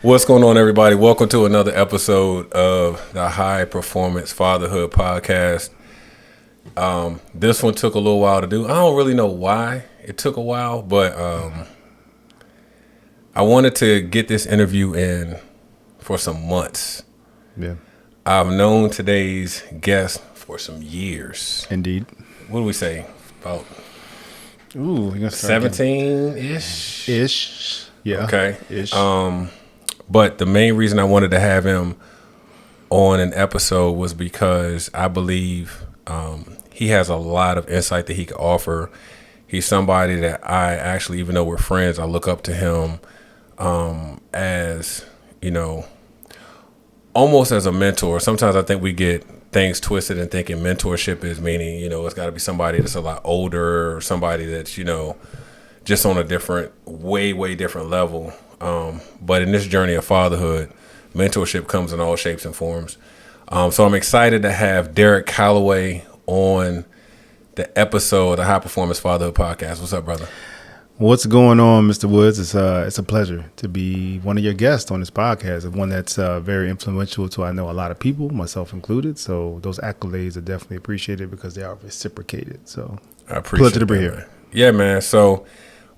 What's going on, everybody? Welcome to another episode of the High Performance Fatherhood podcast. This one took a little while to do. I don't really know why it took a while, but I wanted to get this interview in for some months. Yeah, I've known today's guest for some years. indeed. What do we say? About Ooh, 17-ish? Ish. Yeah. Okay. Ish. But the main reason I wanted to have him on an episode was because I believe he has a lot of insight that he can offer. He's somebody that I actually, even though we're friends, I look up to him as, almost as a mentor. Sometimes I think we get things twisted and thinking mentorship is meaning, it's got to be somebody that's a lot older or somebody that's, just on a different, way different level. But in this journey of fatherhood, mentorship comes in all shapes and forms. So I'm excited to have Derrick Calloway on the episode of the High Performance Fatherhood podcast. What's up, brother? What's going on, Mr. Woods? It's a pleasure to be one of your guests on this podcast, one that's very influential to, I know, a lot of people, myself included. So those accolades are definitely appreciated because they are reciprocated. So I appreciate pleasure to be that, here. Man. Yeah, man. So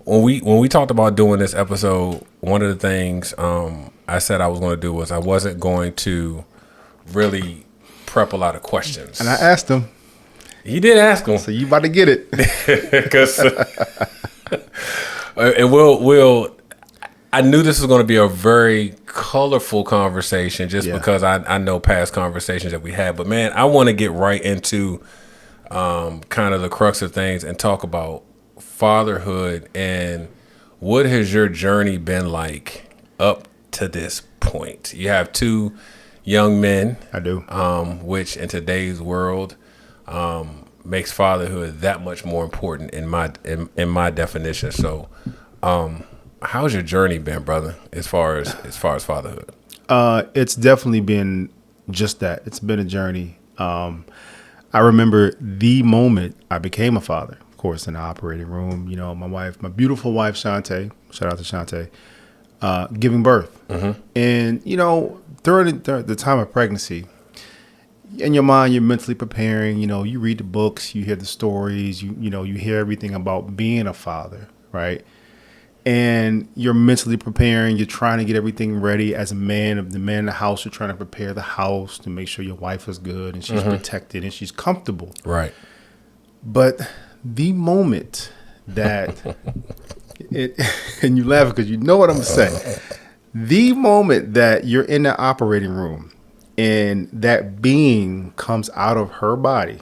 when we talked about doing this episode, one of the things I said I was going to do was I wasn't going to really prep a lot of questions. And I asked him. He did ask him. So you about to get it. Because and we'll I knew this was going to be a very colorful conversation just because I know past conversations that we had. But, man, I want to get right into kind of the crux of things and talk about fatherhood and what has your journey been like up to this point? You have two young men. I do. Which in today's world makes fatherhood that much more important in my definition. So, how's your journey been, brother, as far as fatherhood? It's definitely been just that. It's been a journey. I remember the moment I became a father, of course, in the operating room. My beautiful wife, Shantae, shout out to Shantae, giving birth. Mm-hmm. And, during the time of pregnancy, in your mind, you're mentally preparing. You read the books, you hear the stories, you hear everything about being a father, right? And you're mentally preparing. You're trying to get everything ready as a man. The man in the house, you're trying to prepare the house to make sure your wife is good and she's protected and she's comfortable. Right. But the moment that and you laugh because you know what I'm going to say. The moment that you're in the operating room and that being comes out of her body,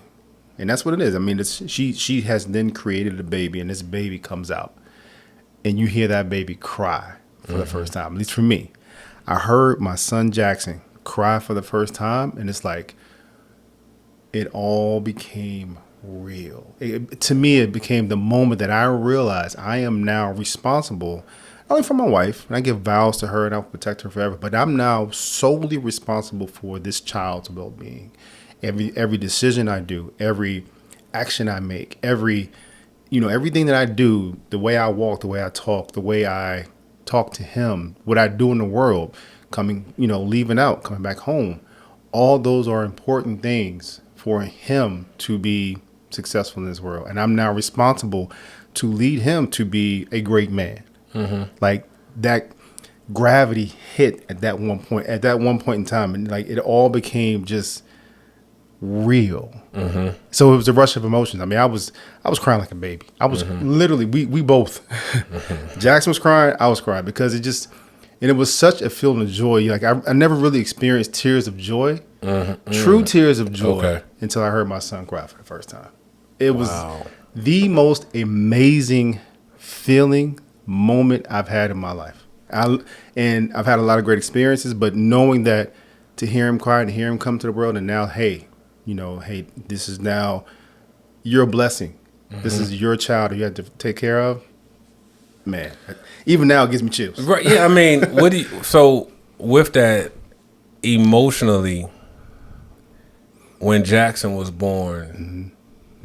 and that's what it is. I mean, she has then created a baby, and this baby comes out, and you hear that baby cry for the first time. At least for me, I heard my son Jackson cry for the first time, and it's like it all became real. To me, it became the moment that I realized I am now responsible. Not only for my wife, and I give vows to her and I'll protect her forever, but I'm now solely responsible for this child's well-being. Every decision I do, every action I make, everything that I do, the way I walk, the way I talk, the way I talk to him, what I do in the world, leaving out, coming back home, all those are important things for him to be successful in this world. And I'm now responsible to lead him to be a great man. Mm-hmm. Like that gravity hit at that one point in time, and like it all became just real. Mm-hmm. So it was a rush of emotions. I mean, I was crying like a baby. I was literally, we both, Jackson was crying, I was crying because it was such a feeling of joy. Like I never really experienced tears of joy, true tears of joy until I heard my son cry for the first time. It was the most amazing feeling moment I've had in my life. And I've had a lot of great experiences, but knowing that to hear him cry and to hear him come to the world and now, hey, this is now your blessing. Mm-hmm. This is your child that you have to take care of. Man, even now it gives me chills. Right. Yeah. I mean, so with that emotionally, when Jackson was born,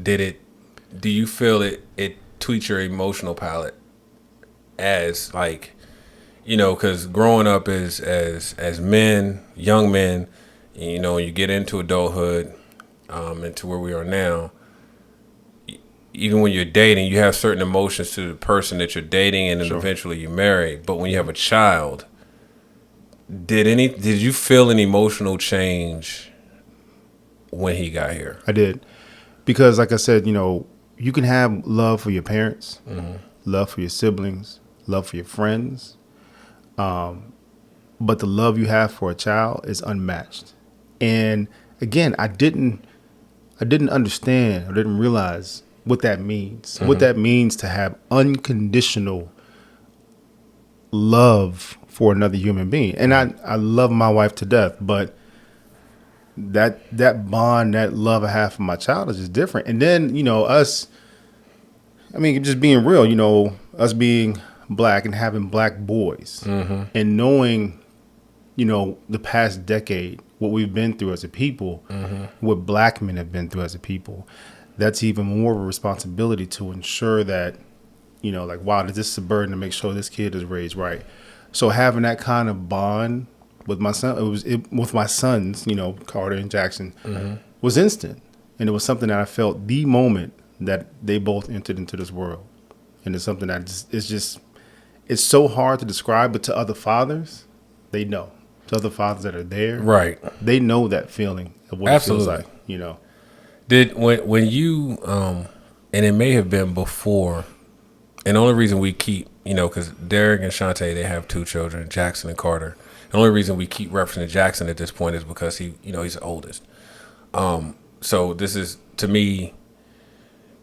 do you feel it tweaked your emotional palette as like, you know, because growing up as men, young men, you know, you get into adulthood, into where we are now. Even when you're dating, you have certain emotions to the person that you're dating, and then Sure. eventually you marry. But when you have a child, did you feel an emotional change when he got here? I did. Because like I said, you know, you can have love for your parents, love for your siblings, love for your friends. But the love you have for a child is unmatched. And again, I didn't understand, I didn't realize what that means. What that means to have unconditional love for another human being. And I love my wife to death, but that bond, that love I have for my child is just different. And then, you know, us, I mean, just being real, you know, us being black and having black boys and knowing, you know, the past decade, what we've been through as a people, what black men have been through as a people, that's even more of a responsibility to ensure that, you know, like, wow, this is a burden to make sure this kid is raised right. So having that kind of bond with my son, with my sons, you know, Carter and Jackson, was instant. And it was something that I felt the moment that they both entered into this world. And it's something that it's so hard to describe, but to other fathers, they know. To other fathers that are there, Right. they know that feeling of what Absolutely. it feels like, you know. Did when you and it may have been before, and the only reason we keep, you know, because Derrick and Shantae, they have 2 children, Jackson and Carter. The only reason we keep referencing Jackson at this point is because he, you know, he's the oldest. So this is, to me,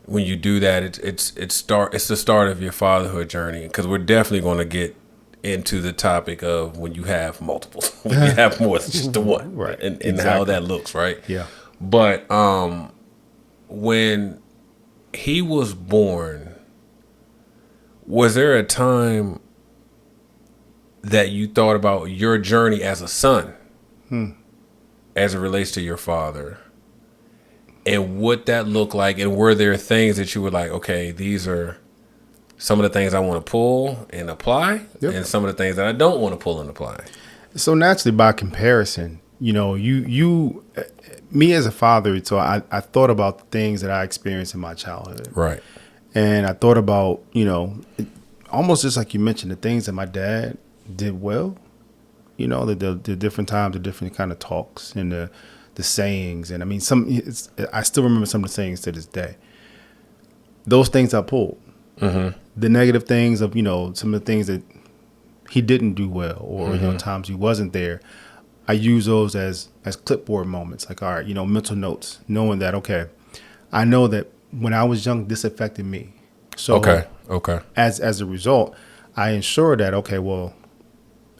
when you do that, it's the start of your fatherhood journey, because we're definitely going to get into the topic of when you have multiples, when you have more than just the one, Right. and Exactly. how that looks, right? Yeah. But when he was born, was there a time that you thought about your journey as a son as it relates to your father, and what that looked like, and were there things that you were like, okay, these are some of the things I want to pull and apply, and some of the things that I don't want to pull and apply? So naturally, by comparison, you know, me as a father, so I thought about the things that I experienced in my childhood. Right. And I thought about, you know, almost just like you mentioned, the things that my dad did well, you know, the different times, the different kind of talks and the sayings. And I mean, I still remember some of the sayings to this day. Those things I pulled. The negative things of, you know, some of the things that he didn't do well, or, you know, times he wasn't there, I use those as clipboard moments. Like, all right, you know, mental notes, knowing that, okay, I know that when I was young, this affected me. So Okay. as a result, I ensure that, okay, well,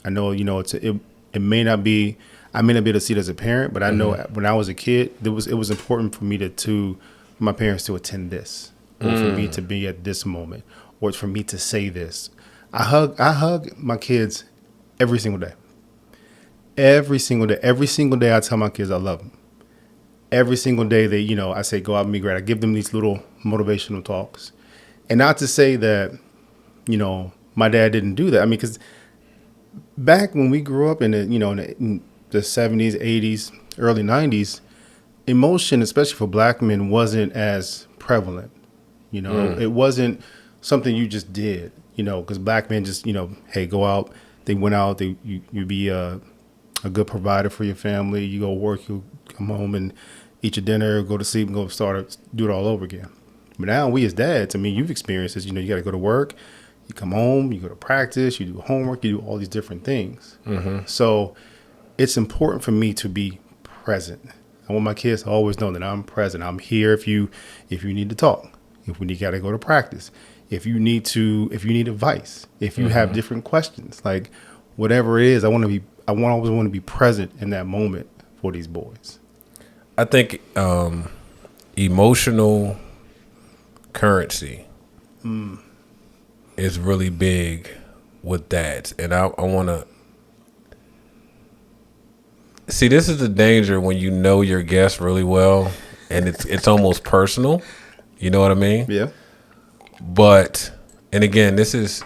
I know, you know, it may not be, I may not be able to see it as a parent, but I know when I was a kid, it was important for me for my parents to attend this, or for me to be at this moment, or for me to say this. I hug my kids every single day. Every single day. Every single day I tell my kids I love them. Every single day they, you know, I say, go out and be great. I give them these little motivational talks. And not to say that, you know, my dad didn't do that. I mean, because back when we grew up in the, you know, in the 70s, 80s, early 90s, emotion, especially for black men, wasn't as prevalent. You know, it wasn't something you just did, you know, because black men just, you know, hey, go out. They went out. You be a good provider for your family. You go work, you come home and eat your dinner, go to sleep, and do it all over again. But now we as dads, I mean, you've experienced this. You know, you got to go to work, you come home, you go to practice, you do homework, you do all these different things. So it's important for me to be present. I want my kids to always know that I'm present. I'm here if you need to talk, if we got to go to practice, if you need advice, if you have different questions, like whatever it is, I always want to be present in that moment for these boys. I think emotional currency is really big with dads, and I want to see. This is the danger when you know your guest really well, and it's almost personal. You know what I mean? Yeah. But, and again, this is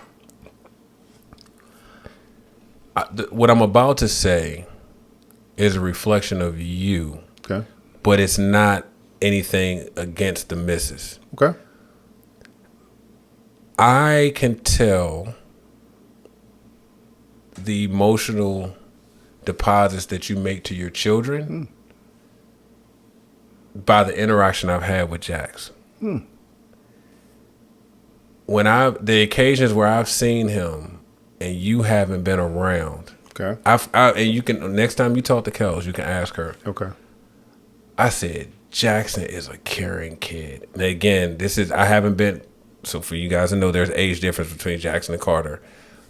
what I'm about to say is a reflection of you, Okay. but it's not anything against the missus. Okay. I can tell the emotional deposits that you make to your children by the interaction I've had with Jax. When the occasions where I've seen him and you haven't been around, Okay. and you can, next time you talk to Kels, you can ask her. Okay. I said, Jackson is a caring kid. And again, I haven't been, so for you guys to know, there's age difference between Jackson and Carter.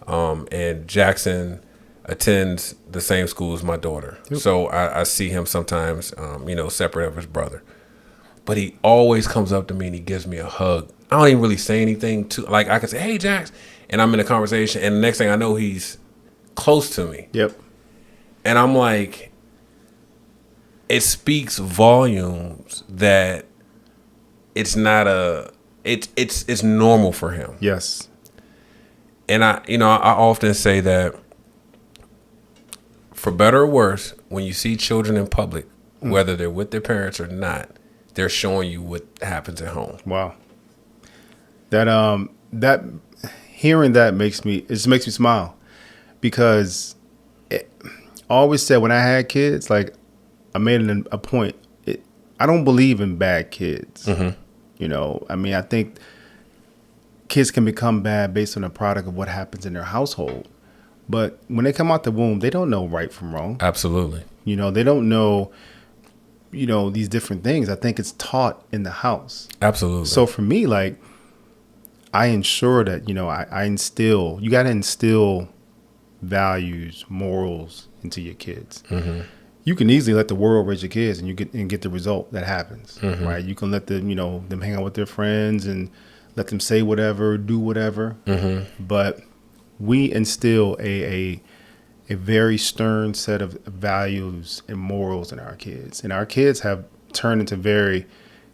And Jackson attends the same school as my daughter. Yep. So I see him sometimes, separate of his brother. But he always comes up to me and he gives me a hug. I don't even really say anything like I can say, hey, Jax. And I'm in a conversation and the next thing I know, he's close to me. Yep. And I'm like, it speaks volumes that it's not it's normal for him. Yes. And I often say that for better or worse, when you see children in public, whether they're with their parents or not, they're showing you what happens at home. Wow. That hearing that makes me smile, because I always said when I had kids, like I made a point. I don't believe in bad kids. I think kids can become bad based on a product of what happens in their household. But when they come out the womb, they don't know right from wrong. Absolutely. They don't know, these different things. I think it's taught in the house. Absolutely. So for me, like, I ensure that, you got to instill values, morals into your kids. Mm-hmm. You can easily let the world raise your kids and get the result that happens, right? You can let them, them hang out with their friends and let them say whatever, do whatever. Mm-hmm. But we instill a very stern set of values and morals in our kids. And our kids have turned into very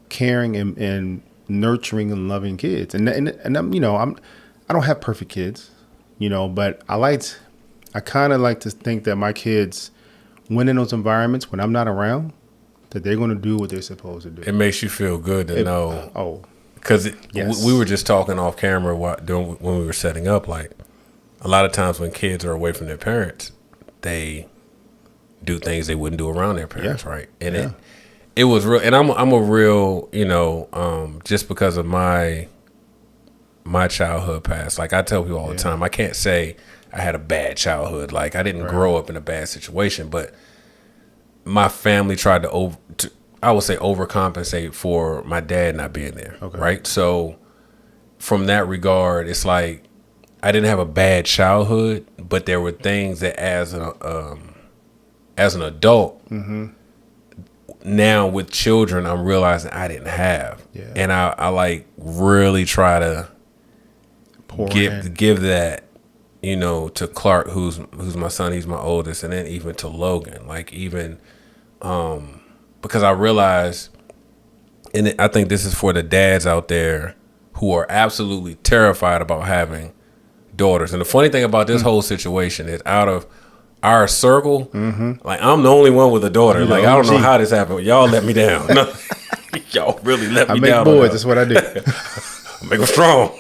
caring and nurturing and loving kids. And I'm, I don't have perfect kids, but I kind of like to think that my kids, when in those environments, when I'm not around, that they're going to do what they're supposed to do. It makes you feel good to know. Oh, because yes. We were just talking off camera when we were setting up, like a lot of times when kids are away from their parents, they do things they wouldn't do around their parents, right? And it was real. And I'm a real, just because of my childhood past. Like I tell people all the time, I can't say I had a bad childhood. Like I didn't grow up in a bad situation, but my family tried to overcompensate for my dad not being there. Okay. Right. So from that regard, it's like I didn't have a bad childhood, but there were things that as an adult, now with children, I'm realizing I didn't have. Yeah. And I like really try to give that, to Clark, who's my son, he's my oldest, and then even to Logan, like even, because I realized, and I think this is for the dads out there who are absolutely terrified about having daughters. And the funny thing about this whole situation is, out of our circle, like I'm the only one with a daughter. Like I don't know how this happened. Y'all let me down. No, y'all really let me down. I make boys. That's what I do. Make them strong.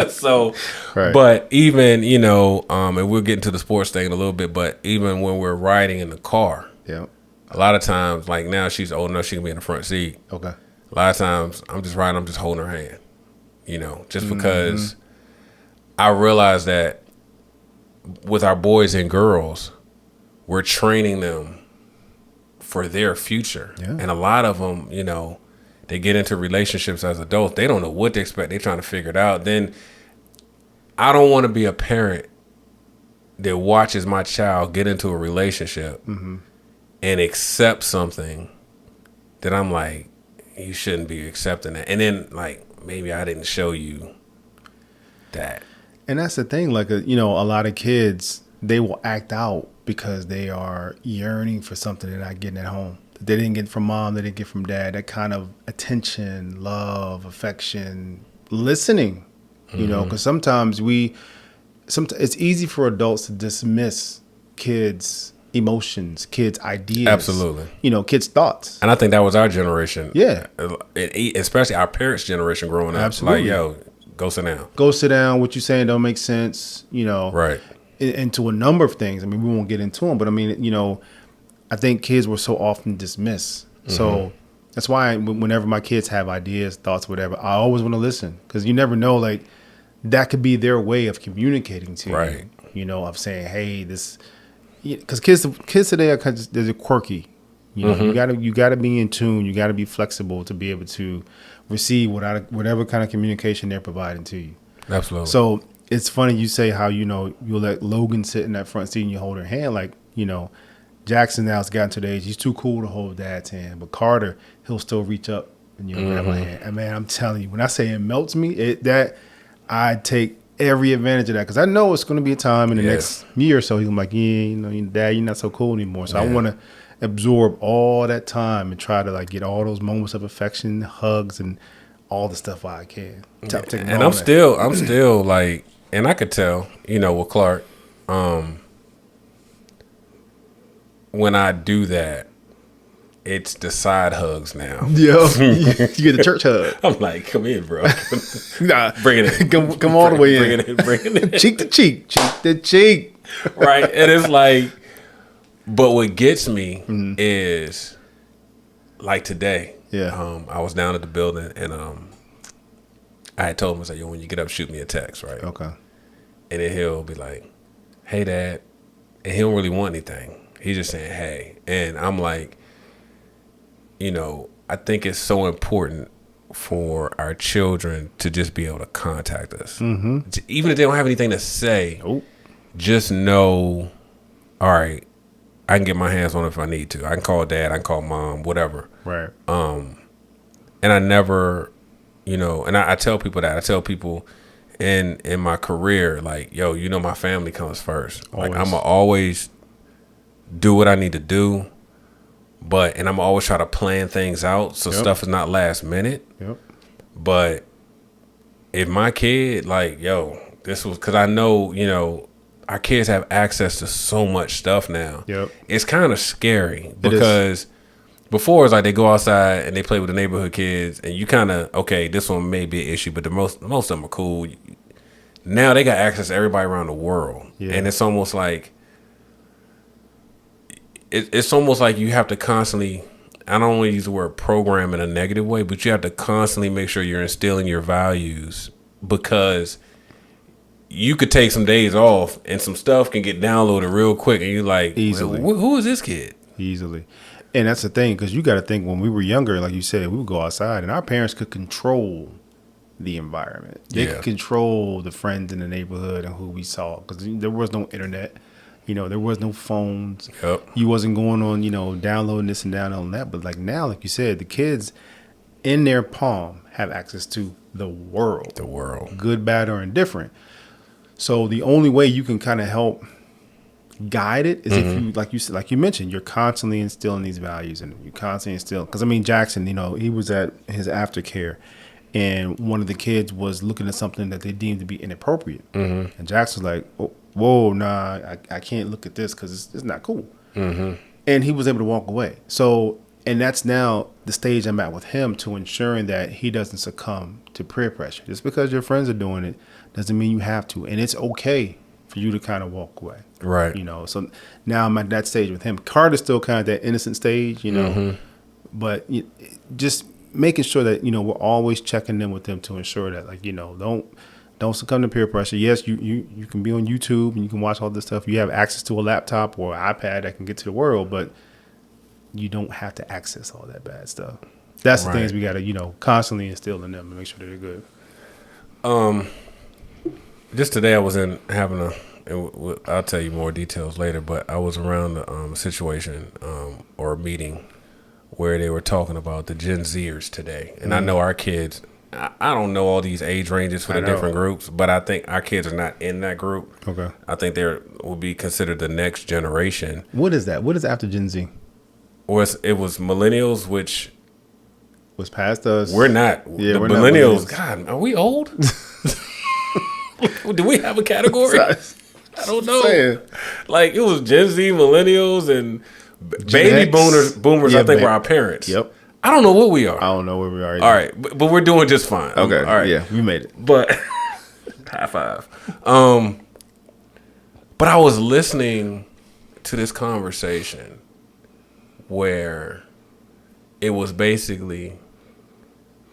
So, right. But even, and we'll get into the sports thing in a little bit, but even when we're riding in the car, a lot of times, like now she's old enough, she can be in the front seat. Okay. A lot of times I'm just riding, I'm just holding her hand, just because I realize that with our boys and girls, we're training them for their future. Yeah. And a lot of them, they get into relationships as adults. They don't know what to expect. They're trying to figure it out. Then I don't want to be a parent that watches my child get into a relationship and accept something that I'm like, you shouldn't be accepting that. And then like, maybe I didn't show you that. And that's the thing. Like, a lot of kids, they will act out because they are yearning for something they're not getting at home. They didn't get from mom, they didn't get from dad. That kind of attention, love, affection, listening, because sometimes it's easy for adults to dismiss kids' emotions, kids' ideas. Absolutely. Kids' thoughts. And I think that was our generation. Yeah. Especially our parents' generation growing up. Absolutely. Like, yo, go sit down. Go sit down. What you saying don't make sense, Right. into a number of things. I mean, we won't get into them, but I mean, I think kids were so often dismissed. So that's why whenever my kids have ideas, thoughts, whatever, I always want to listen, because you never know, like, that could be their way of communicating to Right. you, of saying, hey, this, because kids today are kind of, they're quirky. You gotta be in tune. You gotta be flexible to be able to receive whatever kind of communication they're providing to you. Absolutely. So it's funny you say how, you'll let Logan sit in that front seat and you hold her hand. Like, Jackson now has gotten to the age, he's too cool to hold dad's hand. But Carter, he'll still reach up and grab my hand. And man, I'm telling you, when I say it melts me, I take every advantage of that, because I know it's going to be a time in the next year or so. He's like, Dad, you're not so cool anymore. So I want to absorb all that time and try to, like, get all those moments of affection, hugs, and all the stuff I can. And I'm still like, and I could tell, with Clark, when I do that, it's the side hugs now. Yo, you get the church hug. I'm like, come in, bro. Nah, bring it in. Come all the way in. Bring it in. Cheek to cheek. Cheek to cheek. Right. And it's like, but what gets me is, like, today. Yeah. I was down at the building, and I had told him, I was like, yo, when you get up, shoot me a text, right? Okay. And then he'll be like, hey, Dad. And he don't really want anything. He's just saying, hey. And I'm like, I think it's so important for our children to just be able to contact us. Mm-hmm. Even if they don't have anything to say, just know, all right, I can get my hands on it if I need to. I can call Dad, I can call Mom, whatever. Right. And I never, and I tell people that. I tell people in my career, like, yo, my family comes first. Always. Like, I'm going to always do what I need to do. And I'm always try to plan things out so stuff is not last minute. Yep. But if my kid, like, yo, this was, because I know, our kids have access to so much stuff now. Yep. It's kind of scary because before it's like they go outside and they play with the neighborhood kids, and you kind of, okay, this one may be an issue, but most of them are cool. Now they got access to everybody around the world, and it's almost like. It's almost like you have to constantly, I don't want to use the word program in a negative way, but you have to constantly make sure you're instilling your values, because you could take some days off and some stuff can get downloaded real quick, and you're like, easily, who is this kid? Easily. And that's the thing, because you got to think, when we were younger, like you said, we would go outside and our parents could control the environment. They could control the friends in the neighborhood and who we saw, because there was no internet. There was no phones. Yep. You wasn't going on, downloading this and downloading that. But like now, like you said, the kids in their palm have access to the world. The world. Good, bad, or indifferent. So the only way you can kind of help guide it is if you, like you mentioned, you're constantly instilling these values, and you constantly instill. Because I mean, Jackson, he was at his aftercare, and one of the kids was looking at something that they deemed to be inappropriate, and Jackson's like, whoa, nah, I can't look at this because it's not cool. And he was able to walk away. So, and that's now the stage I'm at with him, to ensuring that he doesn't succumb to peer pressure. Just because your friends are doing it doesn't mean you have to. And it's okay for you to kind of walk away. Right. So now I'm at that stage with him. Carter's still kind of that innocent stage, but just making sure that, we're always checking in with them to ensure that, like, don't succumb to peer pressure. Yes, you can be on YouTube and you can watch all this stuff. You have access to a laptop or an iPad that can get to the world, but you don't have to access all that bad stuff. That's the things we got to, constantly instill in them and make sure they're good. Just today I was I'll tell you more details later, but I was around a situation or a meeting where they were talking about the Gen Zers today. And I know our kids, I don't know all these age ranges for the different groups, but I think our kids are not in that group. Okay. I think they will be considered the next generation. What is that? What is after Gen Z? Or it was millennials, which was past us. We're not. Yeah, the we're millennials. Not God, are we old? Do we have a category? I don't know. Saying. Like it was Gen Z, millennials, and baby boomers. Yeah, I think were our parents. Yep. I don't know what we are. I don't know where we are either. All right, but we're doing just fine. Okay. All right. Yeah, we made it. But high five. But I was listening to this conversation where it was basically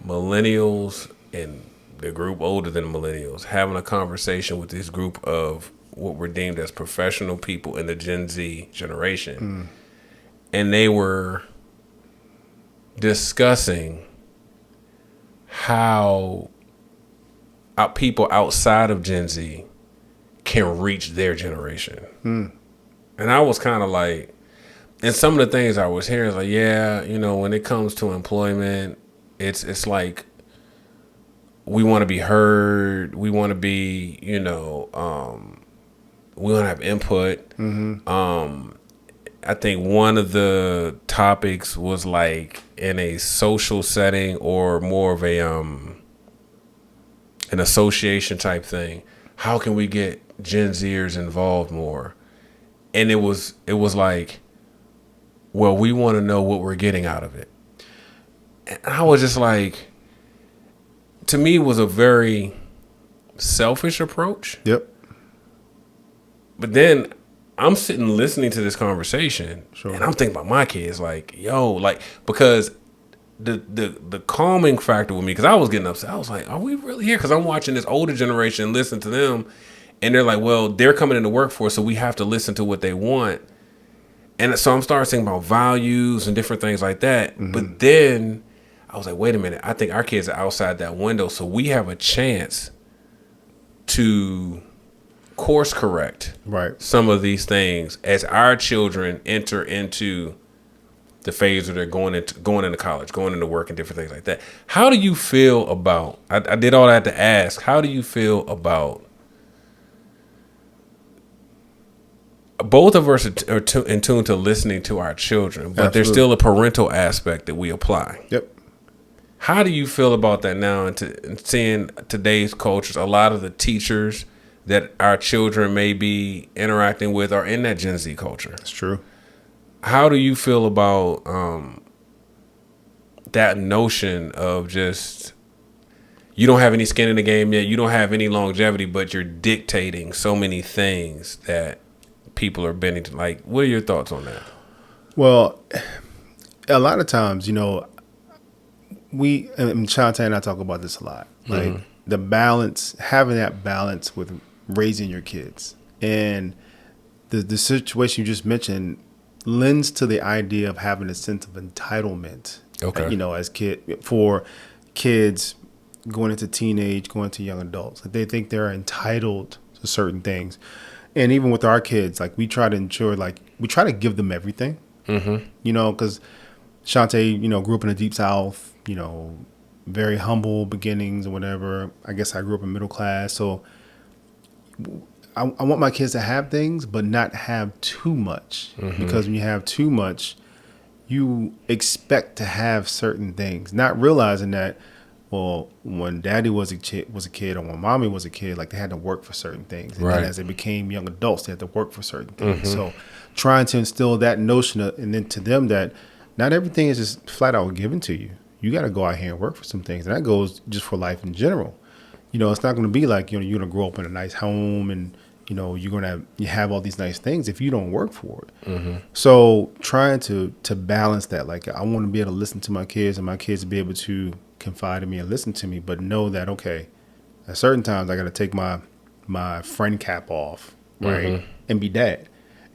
millennials and the group older than millennials having a conversation with this group of what were deemed as professional people in the Gen Z generation. And they were discussing how people outside of Gen Z can reach their generation. And I was kind of like, and some of the things I was hearing is like, yeah, you know, when it comes to employment, it's like we want to be heard, we want to be, you know, we want to have input. I think one of the topics was like in a social setting or more of a an association type thing. How can we get Gen Zers involved more? And it was like, well, we want to know what we're getting out of it. And I was just like, to me, it was a very selfish approach. Yep. But then I'm sitting listening to this conversation, Sure. and I'm thinking about my kids, like, yo, like, because the calming factor with me, because I was getting upset. I was like, are we really here? Because I'm watching this older generation, listen to them, and they're like, well, they're coming in the workforce, so we have to listen to what they want. And so I'm starting thinking about values and different things like that. But then I was like, wait a minute, I think our kids are outside that window, so we have a chance to course correct some of these things as our children enter into the phase where they're going into college, going into work, and different things like that. How do you feel about? I did all that to ask. How do you feel about? Both of us are in tune to listening to our children, but there's still a parental aspect that we apply. Yep. How do you feel about that now, and seeing today's cultures? A lot of the teachers that our children may be interacting with are in that Gen Z culture. That's true. How do you feel about that notion of just, you don't have any skin in the game yet, you don't have any longevity, but you're dictating so many things that people are bending to? Like, what are your thoughts on that? Well, a lot of times, you know, Shante and I talk about this a lot. Like the balance, having that balance with raising your kids. And the situation you just mentioned lends to the idea of having a sense of entitlement. Okay. You know, for kids going into teenage, going to young adults. Like they think they're entitled to certain things. And even with our kids, like we try to ensure, like we try to give them everything. You know, because Shante, you know, grew up in the Deep South, you know, very humble beginnings or whatever. I guess I grew up in middle class. So I want my kids to have things, but not have too much. Because when you have too much, you expect to have certain things, not realizing that, well, when daddy was a kid or when mommy was a kid, like they had to work for certain things. And then as they became young adults, they had to work for certain things. So trying to instill that notion and then to them that not everything is just flat out given to you. You got to go out here and work for some things. And that goes just for life in general. You know, it's not going to be like, you know, you're going to grow up in a nice home and, you know, you're going to have all these nice things if you don't work for it. So trying to balance that, like I want to be able to listen to my kids and my kids to be able to confide in me and listen to me, but know that, okay, at certain times I got to take my friend cap off, right, and be dad.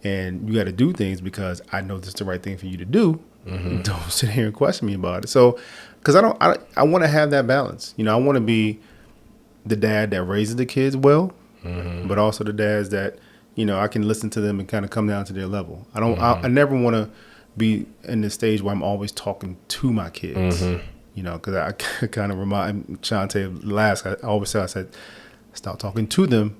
And you got to do things because I know this is the right thing for you to do. Don't sit here and question me about it. So, because I want to have that balance. You know, I want to be the dad that raises the kids well, but also the dads that, you know, I can listen to them and kind of come down to their level. I never want to be in the stage where I'm always talking to my kids. You know, because I kind of remind Shante last. I always say, I said, stop talking to them.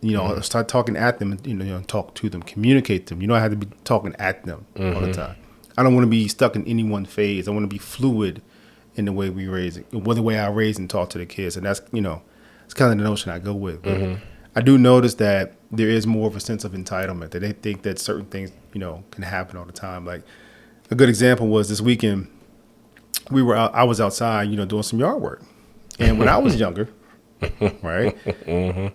You know, start talking at them. You know, talk to them, communicate to them. You know, I have to be talking at them all the time. I don't want to be stuck in any one phase. I want to be fluid in the way we raise it, the way I raise and talk to the kids. And that's, you know, it's kind of the notion I go with. But I do notice that there is more of a sense of entitlement, that they think that certain things, can happen all the time. Like a good example was this weekend, I was outside, doing some yard work. And when I was younger, right,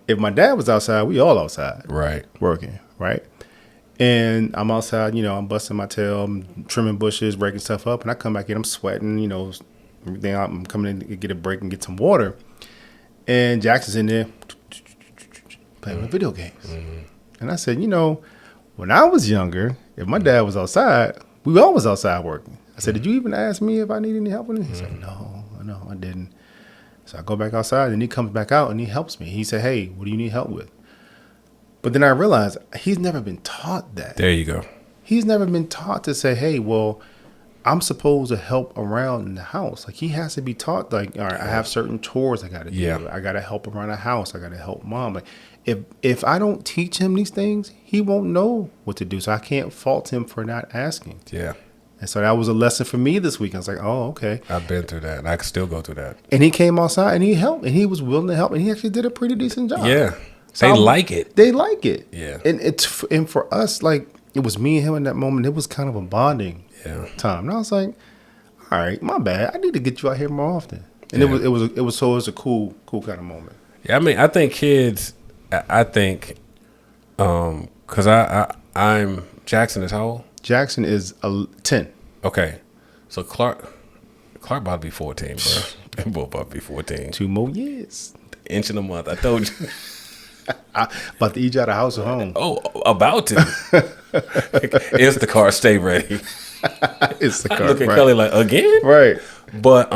if my dad was outside, we all outside. Right. Working, right? And I'm outside, I'm busting my tail, I'm trimming bushes, breaking stuff up, and I come back in, I'm sweating, everything out. I'm coming in to get a break and get some water. And Jackson's in there playing with video games. Mm-hmm. And I said, when I was younger, if my dad was outside, we were always outside working. I said, did you even ask me if I need any help with it? He's like, no, I didn't. So I go back outside, and he comes back out, and he helps me. He said, hey, what do you need help with? But then I realized he's never been taught that. There you go. He's never been taught to say, hey, well, I'm supposed to help around in the house. Like, he has to be taught, like, all right, I have certain chores I got to do. Yeah. I got to help around the house. I got to help mom. Like, if I don't teach him these things, he won't know what to do. So I can't fault him for not asking. Yeah. And so that was a lesson for me this week. I was like, oh, okay. I've been through that, and I can still go through that. And he came outside, and he helped, and he was willing to help, and he actually did a pretty decent job. Yeah. So they like it. They like it. Yeah. And for us, like, it was me and him in that moment. It was kind of a bonding time. And I was like, all right, my bad. I need to get you out here more often. And it was a cool kind of moment. Yeah, I mean, I think kids, because I'm Jackson is how old? Jackson is 10. Okay. So Clark about to be 14, bro. They both about to be 14. 2 more years. Inch in a month. I told you. About to eat you out of house or home. Oh, about to. It's the car. Stay ready. It's the car. Look at Kelly like, again? Right. But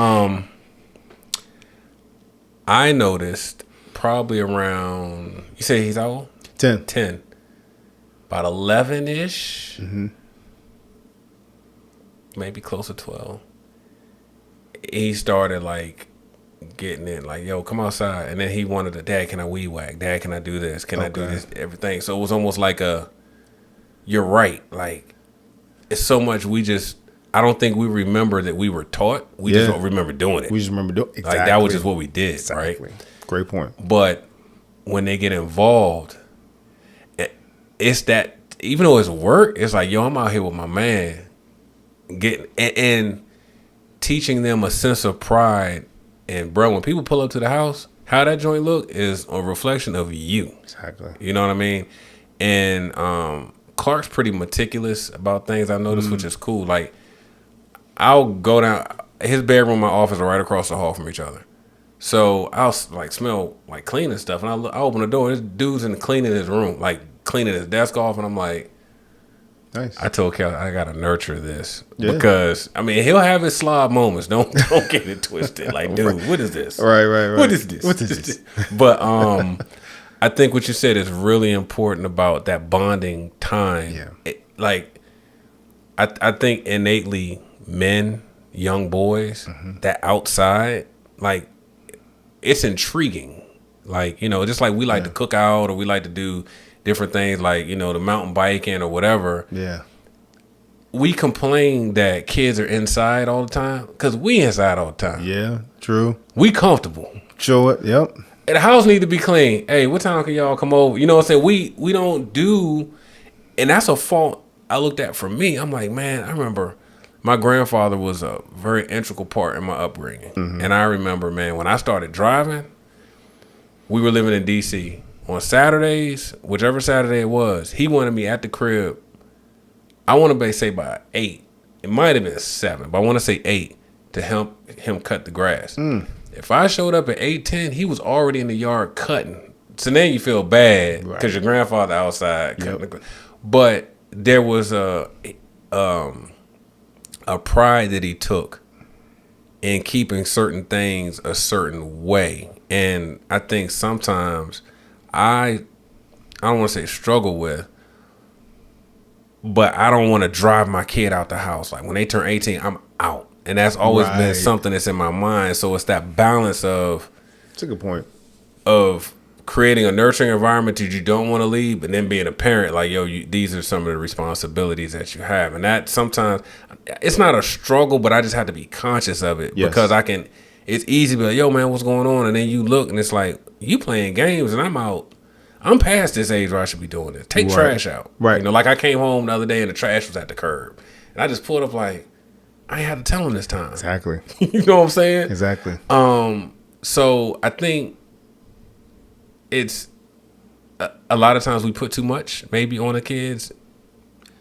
I noticed probably around, you say he's how old? 10. 10. About 11-ish. Mm-hmm. Maybe close to 12. He started like getting in, like, yo, come outside. And then he wanted Dad, can I weed whack? Dad, can I do this? Can I do this? Everything. So it was almost like you're right. Like, it's so much I don't think we remember that we were taught. We just don't remember doing it. We just remember doing it. Exactly. Like, that was just what we did, exactly. Right? Great point. But when they get involved, it's that, even though it's work, it's like, yo, I'm out here with my man, getting and teaching them a sense of pride. And bro, when people pull up to the house, how that joint look is a reflection of you. Exactly. You know what I mean? And Clark's pretty meticulous about things, I noticed, which is cool. Like, I'll go down, his bedroom and my office are right across the hall from each other. So I'll like smell like cleaning stuff, and I open the door, and this dude's in cleaning his room, like cleaning his desk off, and I'm like, nice. I told Kelly I gotta nurture this because I mean he'll have his slob moments. Don't get it twisted. Like, dude, what is this? Right. What is this? But I think what you said is really important about that bonding time. Yeah. I think innately men, young boys, that outside, like, it's intriguing. Like, just like we like to cook out, or we like to do different things, like, the mountain biking or whatever. Yeah. We complain that kids are inside all the time because we inside all the time. Yeah, true. We comfortable. Sure, yep. And the house need to be clean. Hey, what time can y'all come over? You know what I'm saying? We don't do, and that's a fault I looked at for me. I'm like, man, I remember my grandfather was a very integral part in my upbringing. Mm-hmm. And I remember, man, when I started driving, we were living in D.C. On Saturdays, whichever Saturday it was, he wanted me at the crib. I want to say by 8. It might have been 7, but I want to say 8 to help him cut the grass. If I showed up at 8:10, he was already in the yard cutting. So then you feel bad because your grandfather outside cutting the grass. But there was a pride that he took in keeping certain things a certain way. And I think sometimes I don't want to say struggle with, but I don't want to drive my kid out the house. Like, when they turn 18, I'm out. And that's always been something that's in my mind. So it's that balance of, that's a good point, of creating a nurturing environment that you don't want to leave, but then being a parent, like, yo, these are some of the responsibilities that you have. And that sometimes, it's not a struggle, but I just have to be conscious of it. Yes. Because it's easy to be like, yo, man, what's going on? And then you look, and it's like, you playing games, and I'm I'm past this age where I should be doing this. Take trash out. Right. You know, like I came home the other day and the trash was at the curb. And I just pulled up like, I ain't had to tell him this time. Exactly. You know what I'm saying? Exactly. So I think it's a lot of times we put too much maybe on the kids,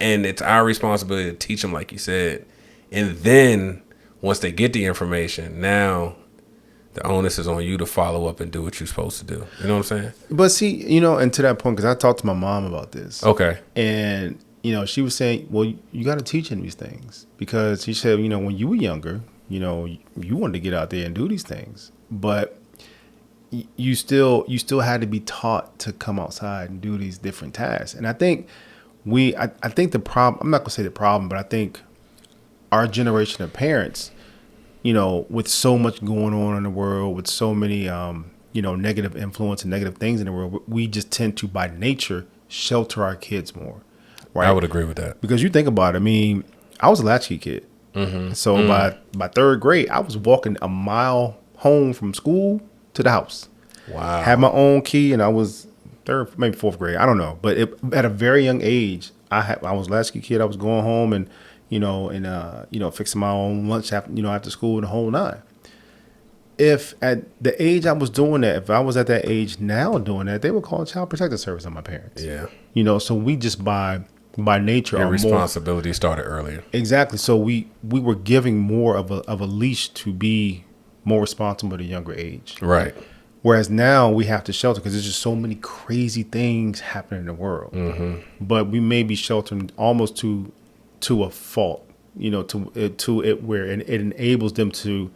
and it's our responsibility to teach them, like you said. And then once they get the information, now the onus is on you to follow up and do what you're supposed to do. You know what I'm saying? But see, you know, and to that point, because I talked to my mom about this. Okay. And, you know, she was saying, well, you got to teach him these things. Because she said, you know, when you were younger, you know, you wanted to get out there and do these things. But you still had to be taught to come outside and do these different tasks. And I think I think the problem, I'm not going to say the problem, but I think our generation of parents, you know, with so much going on in the world, with so many, you know, negative influence and negative things in the world, we just tend to, by nature, shelter our kids more. Right? I would agree with that. Because you think about it, I mean, I was a latchkey kid. Mm-hmm. So by third grade, I was walking a mile home from school to the house. Wow. Had my own key, and I was third, maybe fourth grade. I don't know. But at a very young age, I was a latchkey kid. I was going home and, you know, fixing my own lunch after school and the whole nine. If at the age I was doing that, if I was at that age now doing that, they would call Child Protective Service on my parents. Yeah. You know, so we just by nature your are responsibility started earlier. Exactly. So we were giving more of a leash to be more responsible at a younger age. Right. Whereas now we have to shelter because there's just so many crazy things happening in the world. Mm-hmm. But we may be sheltering almost to a fault, you know, to it where it enables them to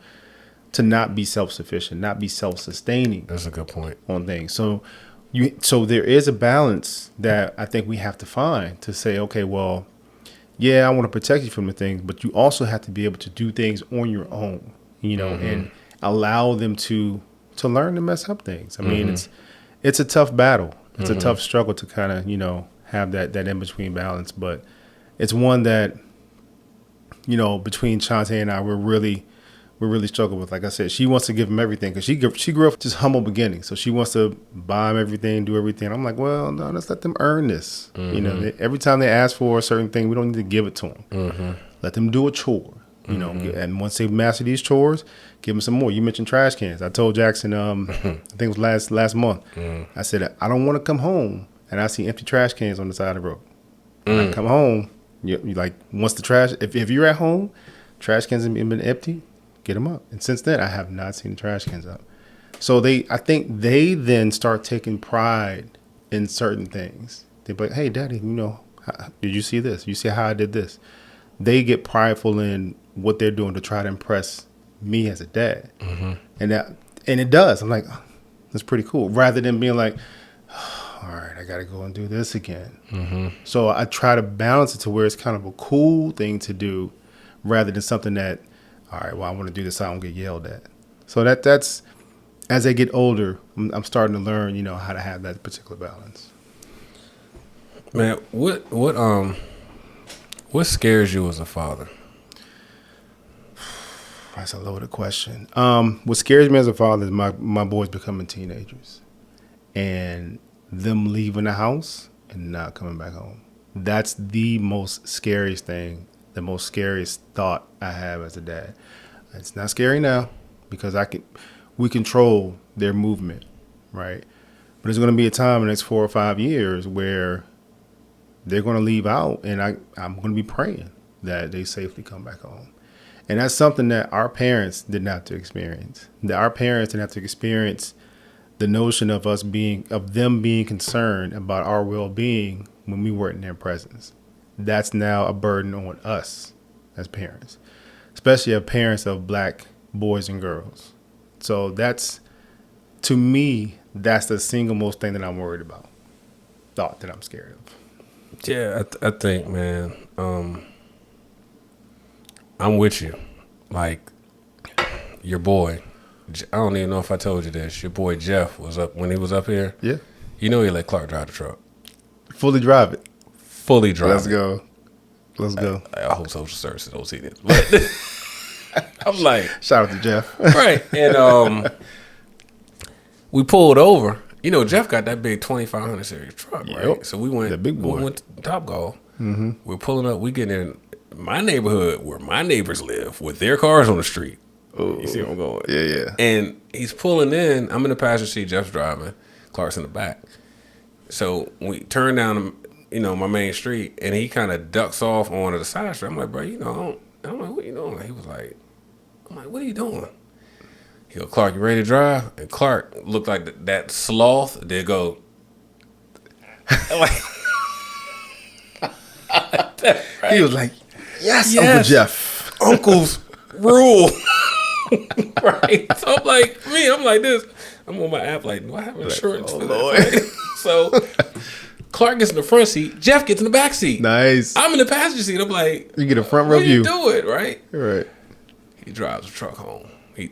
not be self-sufficient, not be self-sustaining. That's a good point on things. So there is a balance that I think we have to find to say, okay, well, yeah, I want to protect you from the things, but you also have to be able to do things on your own, you know, and allow them to learn to mess up things. I mean, it's a tough battle. It's a tough struggle to kind of, you know, have that in-between balance. But it's one that, you know, between Shantae and I, we're really struggling with. Like I said, she wants to give him everything because she grew up just humble beginnings. So she wants to buy him everything, do everything. I'm like, well, no, let's let them earn this. You know, every time they ask for a certain thing, we don't need to give it to them. Let them do a chore. You know, and once they master these chores, give them some more. You mentioned trash cans. I told Jackson, I think it was last month. I said, I don't want to come home and I see empty trash cans on the side of the road. When I come home, you like once the trash, if you're at home, trash cans have been empty, get them up. And since then, I have not seen the trash cans up. So I think they then start taking pride in certain things. They're like, hey, Daddy, you know, did you see this? You see how I did this? They get prideful in what they're doing to try to impress me as a dad. And it does. I'm like, oh, that's pretty cool. Rather than being like, oh, all right, I got to go and do this again. So I try to balance it to where it's kind of a cool thing to do rather than something that, all right, well, I want to do this so I don't get yelled at. So that's, as they get older, I'm starting to learn, you know, how to have that particular balance. Man, what scares you as a father? That's a loaded question. What scares me as a father is my boys becoming teenagers and them leaving the house and not coming back home. That's the most scariest thing, the most scariest thought I have as a dad. It's not scary now because we control their movement, right? But there's going to be a time in the next 4 or 5 years where they're going to leave out, and I'm going to be praying that they safely come back home. And that's something that our parents didn't have to experience. That our parents didn't have to experience the notion of them being concerned about our well-being when we weren't in their presence. That's now a burden on us as parents, especially as parents of black boys and girls. So to me, that's the single most thing that I'm worried about, thought that I'm scared of. Yeah, I think, man, I'm with you. Like, your boy, I don't even know if I told you this. Your boy Jeff was up when he was up here. Yeah. You know he let Clark drive the truck. Fully drive it. Fully drive Let's go. I hope social services don't see this. But I'm like, shout out to Jeff. Right. And we pulled over. You know, Jeff got that big 2500 series truck, right? Yep. So we went, the big boy. we went to Topgolf. We're pulling up. We getting in my neighborhood where my neighbors live with their cars on the street. Oh, You see where I'm going? yeah. And he's pulling in. I'm in the passenger seat. Jeff's driving. Clark's in the back. So we turn down, you know, my main street, and he kind of ducks off onto the side street. I'm like, bro, you know, I'm like, what are you doing? He was like, I'm like, what are you doing? He go, Clark, you ready to drive? And Clark looked like that sloth. They go, like, Right? He was like, yes, Uncle Jeff. Uncle's rule. Right? So I'm like this. I'm on my app like, do I have insurance for that? So Clark gets in the front seat. Jeff gets in the back seat. Nice. I'm in the passenger seat. I'm like, you get a front row view. What are you doing, right? Right. He drives the truck home. He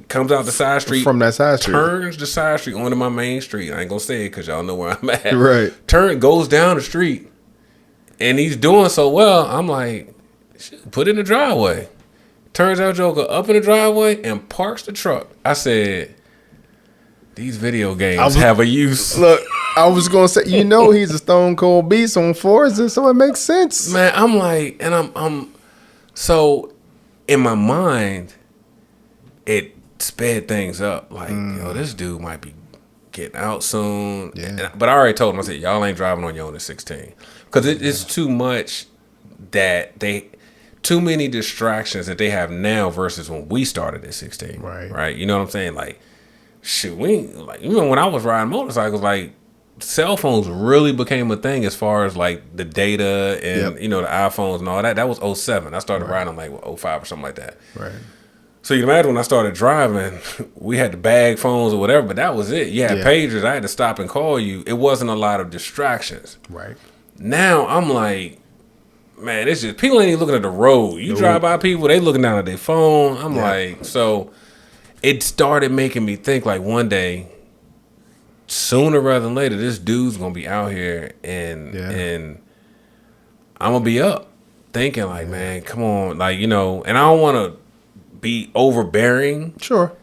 comes out the side street. From that side street. Turns the side street onto my main street. I ain't going to say it because y'all know where I'm at. Right. Goes down the street. And he's doing so well. I'm like, put it in the driveway. Turns out Joker up in the driveway and parks the truck. I said, these video games have a use. Look, I was going to say, you know, he's a stone cold beast on Forza, so it makes sense. Man, I'm like, and I'm so in my mind, it sped things up. Like, yo, this dude might be getting out soon. Yeah. But I already told him, I said, y'all ain't driving on your own at 16. Because it's too much too many distractions that they have now versus when we started at 16. Right. You know what I'm saying? Like, shit, even when I was riding motorcycles, like, cell phones really became a thing as far as like the data and, you know, the iPhones and all that. That was 07. I started riding like 05 or something like that. Right. So you can imagine when I started driving, we had the bag phones or whatever, but that was it. You had pagers. I had to stop and call you. It wasn't a lot of distractions. Right. Now I'm like, man, it's just people ain't even looking at the road. You drive by people, they looking down at their phone. I'm like, so it started making me think like one day, sooner rather than later, this dude's gonna be out here and I'm gonna be up thinking like, man, come on, like, you know, and I don't want to be overbearing. Sure.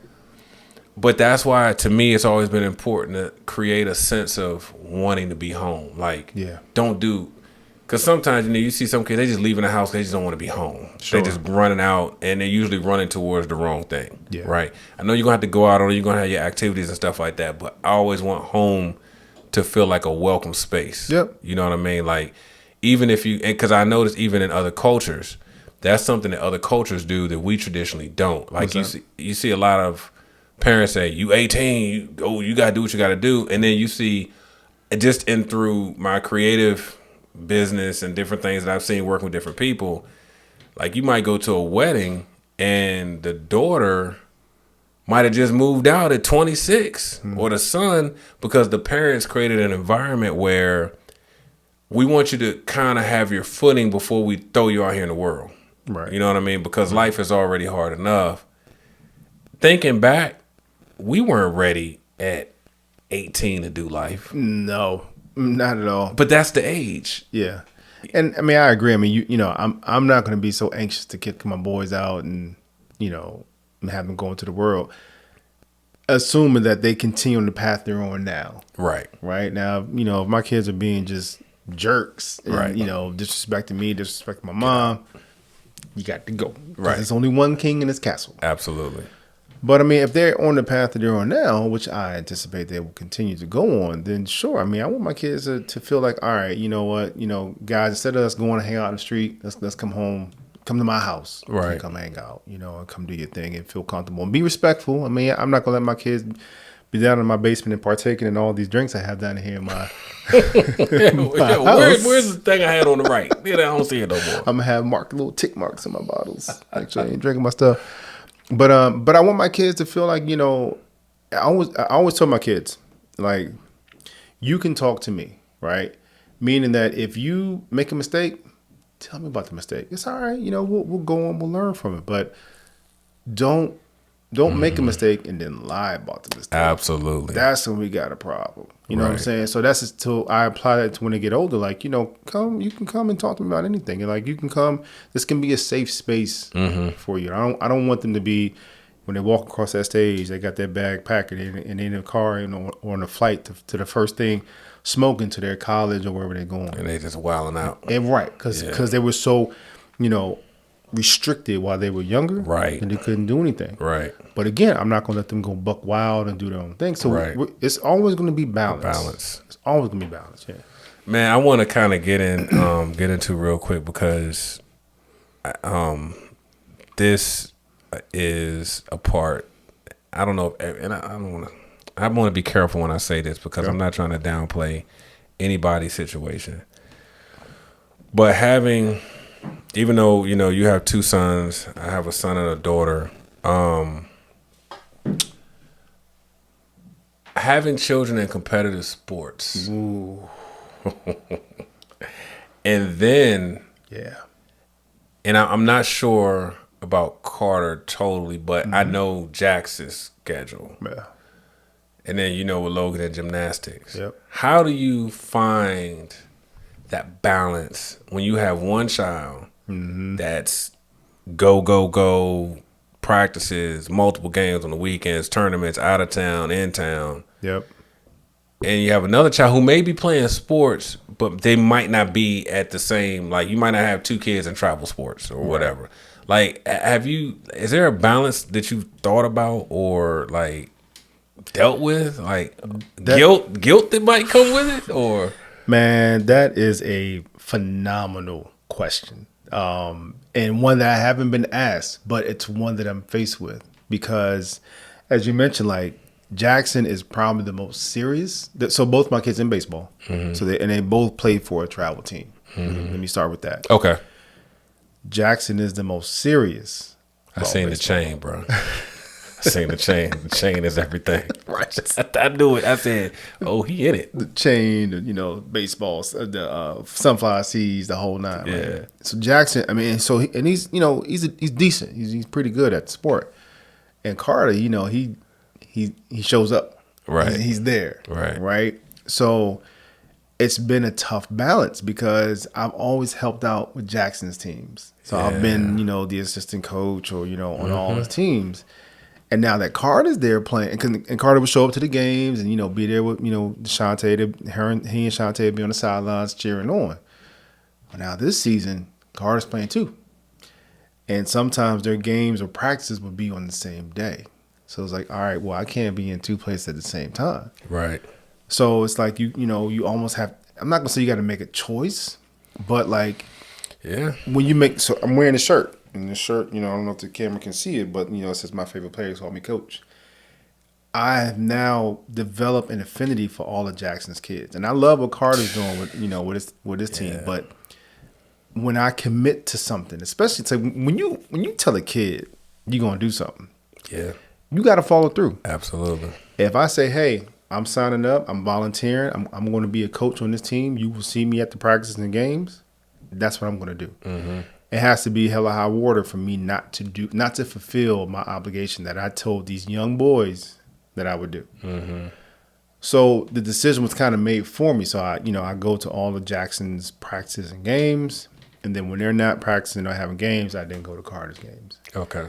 But that's why, to me, it's always been important to create a sense of wanting to be home. Like, don't do, because sometimes, you know, you see some kids, they just leaving the house, they just don't want to be home. They just running out, and they're usually running towards the wrong thing. Right? I know you're going to have to go out, or you're going to have your activities and stuff like that, but I always want home to feel like a welcome space. You know what I mean? Like, even if you, because I notice even in other cultures, that's something that other cultures do that we traditionally don't. Like, you see a lot of parents say, you 18, you got to do what you got to do. And then you see, just in through my creative business and different things that I've seen working with different people, like you might go to a wedding and the daughter might have just moved out at 26 or the son, because the parents created an environment where we want you to kind of have your footing before we throw you out here in the world. Right. You know what I mean? Because life is already hard enough. Thinking back, we weren't ready at 18 to do life. No, not at all. But that's the age. Yeah. And I mean, I agree. I mean, you know, I'm not going to be so anxious to kick my boys out and, you know, have them go into the world, assuming that they continue on the path they're on now. Right. Right. Now, you know, if my kids are being just jerks and, you know, disrespecting me, disrespecting my mom, you got to go. Right. There's only one king in this castle. Absolutely. But I mean, if they're on the path that they're on now, which I anticipate they will continue to go on, then sure. I mean, I want my kids to feel like, all right, you know what, you know, guys, instead of us going to hang out in the street, let's come home, come to my house, right? Come hang out, you know, and come do your thing and feel comfortable and be respectful. I mean, I'm not gonna let my kids be down in my basement and partaking in all these drinks I have down here in my, Where's the thing I had on the right? I don't see it no more. I'm gonna have little tick marks in my bottles. Actually, I ain't drinking my stuff. But I want my kids to feel like, you know, I always tell my kids, like, you can talk to me, right? Meaning that if you make a mistake, tell me about the mistake. It's all right, you know, we'll go on, we'll learn from it. But don't make a mistake and then lie about the mistake. Absolutely. That's when we got a problem. You know what I'm saying? So that's just till I apply that to when they get older. Like, you know, you can come and talk to me about anything. And like, you can come. This can be a safe space for you. I don't want them to be when they walk across that stage, they got their bag packed and they in the car, or on a flight to the first thing, smoking to their college or wherever they're going. And they just wilding out. And right, because they were so, restricted while they were younger. Right. And they couldn't do anything. Right. But again, I'm not going to let them go buck wild and do their own thing. So it's always going to be balance. It's always going to be balance, yeah. Man, I want to kind of get into real quick because this is a part. I don't know, and I don't want to. I want to be careful when I say this because I'm not trying to downplay anybody's situation. But even though you have 2 sons, I have a son and a daughter. Having children in competitive sports. Ooh. And then, and I'm not sure about Carter totally, but I know Jax's schedule. Yeah. And then, with Logan and gymnastics. Yep. How do you find that balance when you have one child that's go, practices, multiple games on the weekends, tournaments, out of town, in town. Yep. And you have another child who may be playing sports, but they might not be at the same, like you might not have 2 kids in travel sports or whatever. Like, is there a balance that you've thought about or like dealt with? Like guilt that might come with it or? Man, that is a phenomenal question. And one that I haven't been asked, but it's one that I'm faced with because as you mentioned, like, Jackson is probably the most serious. So both my kids in baseball. So they both played for a travel team. Let me start with that. Okay. Jackson is the most serious. I seen the chain, bro. I seen the chain. The chain is everything. Right. I knew it. I said, "Oh, he in it." The chain, baseballs, the sunflower seeds, the whole nine. Yeah. Right? So Jackson, he's he's decent. He's pretty good at the sport. And Carter, he shows up. Right. He's there. Right. Right. So it's been a tough balance because I've always helped out with Jackson's teams. So I've been, the assistant coach or, on all his teams. And now that Carter's there playing, and Carter would show up to the games and, be there with, Shante, he and Shante would be on the sidelines cheering on. But now this season, Carter's playing too. And sometimes their games or practices would be on the same day. So it's like, all right, well, I can't be in 2 places at the same time. Right. So it's like, you almost have, I'm not going to say you got to make a choice, but like, when you so I'm wearing a shirt, and the shirt, I don't know if the camera can see it, but, it says my favorite players call me coach. I have now developed an affinity for all of Jackson's kids. And I love what Carter's doing with his team. But when I commit to something, especially when you tell a kid you're going to do something, you got to follow through. Absolutely. If I say, hey, I'm signing up, I'm volunteering, I'm going to be a coach on this team, you will see me at the practices and games, that's what I'm going to do. Mm-hmm. It has to be hella high water for me not to fulfill my obligation that I told these young boys that I would do. Mm-hmm. So the decision was kind of made for me. So I go to all of Jackson's practices and games, and then when they're not practicing or having games, I then go to Carter's games. Okay.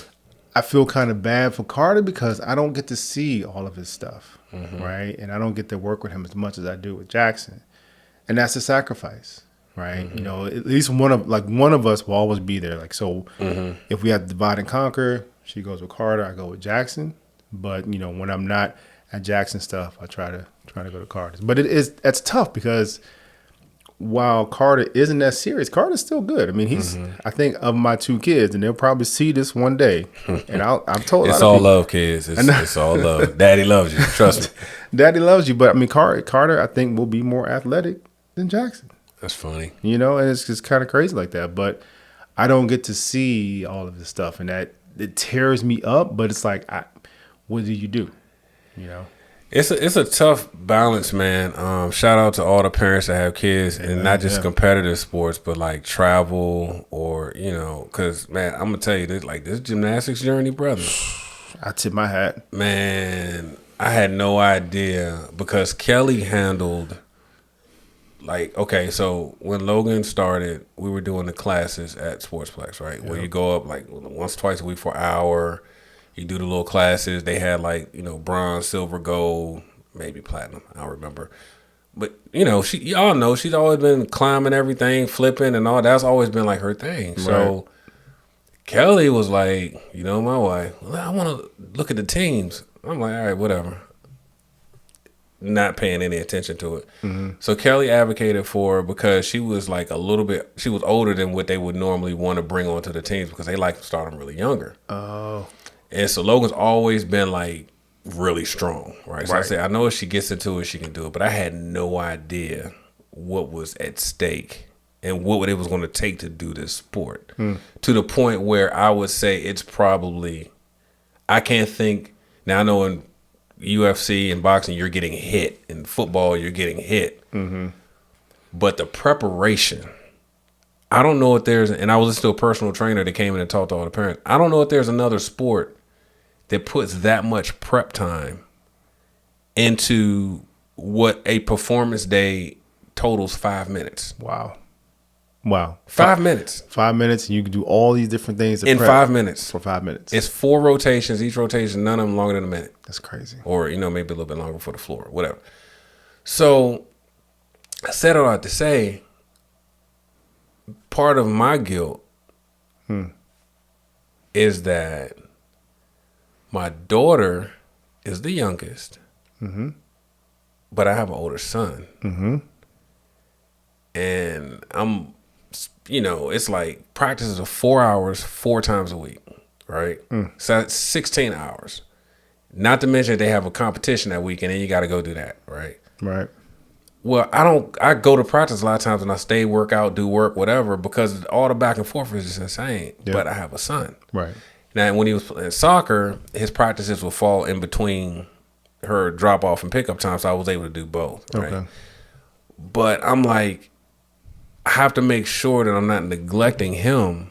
I feel kind of bad for Carter because I don't get to see all of his stuff, right? And I don't get to work with him as much as I do with Jackson, and that's a sacrifice, right? At least one of us will always be there. Like, so if we have to divide and conquer, she goes with Carter, I go with Jackson. But when I'm not at Jackson stuff, I try to go to Carter's. But that's tough because while Carter isn't that serious, Carter's still good. I mean, he's I think of my 2 kids, and they'll probably see this one day. And I've told it's all love, kids. It's all love. Daddy loves you. Trust me. Daddy loves you. But I mean, Carter, I think, will be more athletic than Jackson. That's funny. And it's just kind of crazy like that. But I don't get to see all of this stuff, and that it tears me up. But it's like, what do you do? It's a tough balance, man. Shout out to all the parents that have kids, and not just competitive sports, but like travel or because man, I'm gonna tell you this gymnastics journey, brother. I tip my hat, man. I had no idea because Kelly handled so when Logan started, we were doing the classes at Sportsplex, right? Where you go up like once, twice a week for an hour. You do the little classes. They had like, bronze, silver, gold, maybe platinum. I don't remember. But, y'all know she's always been climbing everything, flipping and all. That's always been like her thing. So Kelly was like, my wife, well, I want to look at the teams. I'm like, all right, whatever. Not paying any attention to it. Mm-hmm. So Kelly advocated for her because she was like she was older than what they would normally want to bring onto the teams because they like to start them really younger. Oh. And so Logan's always been like really strong, right? So I said, I know if she gets into it, she can do it. But I had no idea what was at stake and what it was going to take to do this sport. To the point where I would say it's probably, I can't think, now I know in UFC and boxing, you're getting hit. In football, you're getting hit. Mm-hmm. But the preparation, I don't know if there's, and I was still a personal trainer that came in and talked to all the parents. I don't know if there's another sport that puts that much prep time into what a performance day totals 5 minutes. Wow. 5 minutes. 5 minutes, and you can do all these different things in 5 minutes. For 5 minutes. It's 4 rotations. Each rotation, none of them longer than a minute. That's crazy. Or, maybe a little bit longer for the floor, whatever. So I said all that to say, part of my guilt is that my daughter is the youngest, but I have an older son. Mm-hmm. And I'm, it's like practices are 4 hours, 4 times a week, right? So that's 16 hours. Not to mention they have a competition that week, and then you got to go do that, right? Right. Well, I go to practice a lot of times and I stay, work out, do work, whatever, because all the back and forth is just insane. Yep. But I have a son. Right. Now, when he was playing soccer, his practices would fall in between her drop off and pickup time, so I was able to do both. Right? Okay. But I'm like, I have to make sure that I'm not neglecting him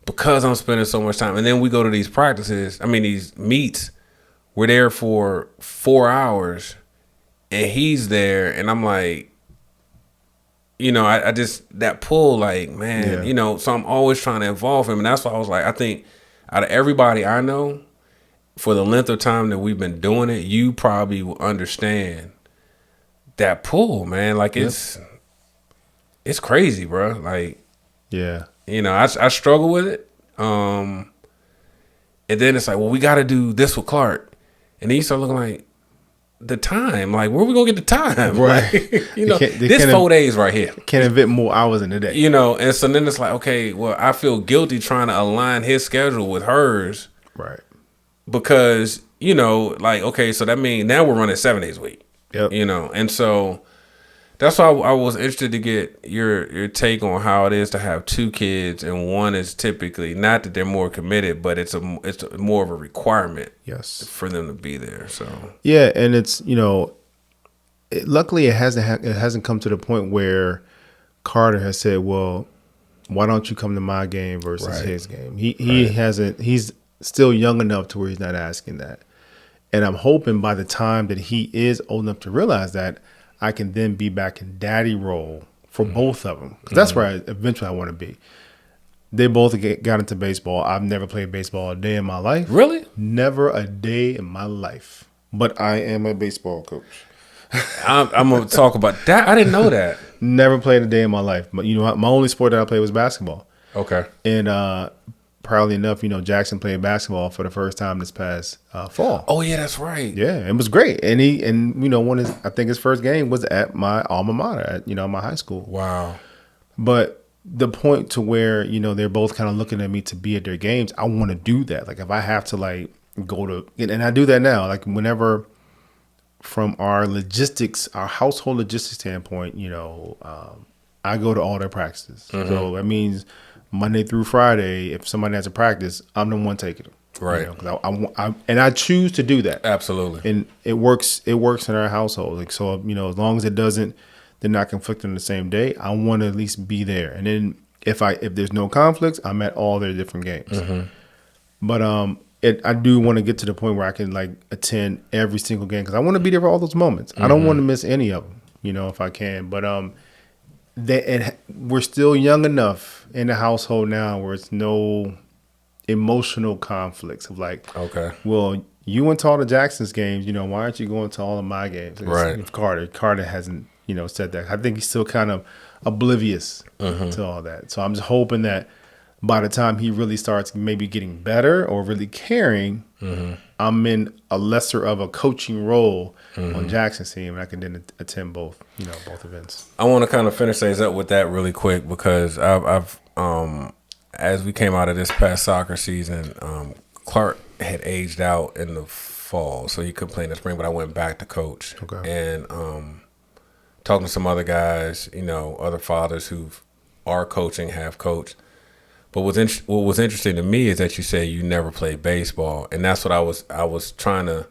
because I'm spending so much time. And then we go to these these meets. We're there for 4 hours, and he's there, and I'm like, I just, that pull, like, man, so I'm always trying to involve him. And that's why I was like, I think out of everybody I know, for the length of time that we've been doing it, you probably will understand that pull, man. Like, it's crazy, bro. Like, yeah, I struggle with it. And then it's like, well, we got to do this with Clark. And then you start looking like, the time, like, where we gonna get the time? Right. Like, this 4 days right here. Can't invent more hours in the day. And so then it's like, okay, well, I feel guilty trying to align his schedule with hers. Right. Because, like, okay, so that means now we're running 7 days a week. Yep. And so that's why I was interested to get your take on how it is to have 2 kids, and one is typically, not that they're more committed, but it's more of a requirement. Yes. For them to be there. So yeah, and it's luckily it hasn't come to the point where Carter has said, well, why don't you come to my game versus his game? He hasn't. He's still young enough to where he's not asking that, and I'm hoping by the time that he is old enough to realize that, I can then be back in daddy role for both of them. Because that's where eventually I want to be. They both got into baseball. I've never played baseball a day in my life. Really? Never a day in my life. But I am a baseball coach. I'm going to talk about that. I didn't know that. Never played a day in my life. But, my only sport that I played was basketball. Okay. And proudly enough, Jackson played basketball for the first time this past fall. Oh yeah, that's right. Yeah, it was great. And I think his first game was at my alma mater, at my high school. Wow. But the point to where they're both kind of looking at me to be at their games, I want to do that. Like, if I have to go to, and I do that now. Like, whenever, from our household logistics standpoint, I go to all their practices. Mm-hmm. So that means Monday through Friday, if somebody has a practice, I'm the one taking them. Right. I choose to do that. Absolutely. And it works in our household. Like, so, as long as they're not conflicting the same day, I want to at least be there. And then if there's no conflicts, I'm at all their different games. Mm-hmm. But I do want to get to the point where I can attend every single game, because I want to be there for all those moments. Mm-hmm. I don't want to miss any of them, if I can. But we're still young enough in the household now where it's no emotional conflicts of like, Okay. well, you went to all the Jackson's games, you know, why aren't you going to all of my games? Right. If Carter hasn't, you know, said that. I think he's still kind of oblivious to all that. So I'm just hoping that by the time he really starts maybe getting better or really caring, I'm in a lesser of a coaching role on Jackson's team, and I can then attend both events. I want to kind of finish things up with that really quick because I've as we came out of this past soccer season, Clark had aged out in the fall, so he couldn't play in the spring. But I went back to coach, and talking to some other guys, you know, other fathers who are coaching, have coached. But what was interesting to me is that you say you never played baseball, and that's what I was trying to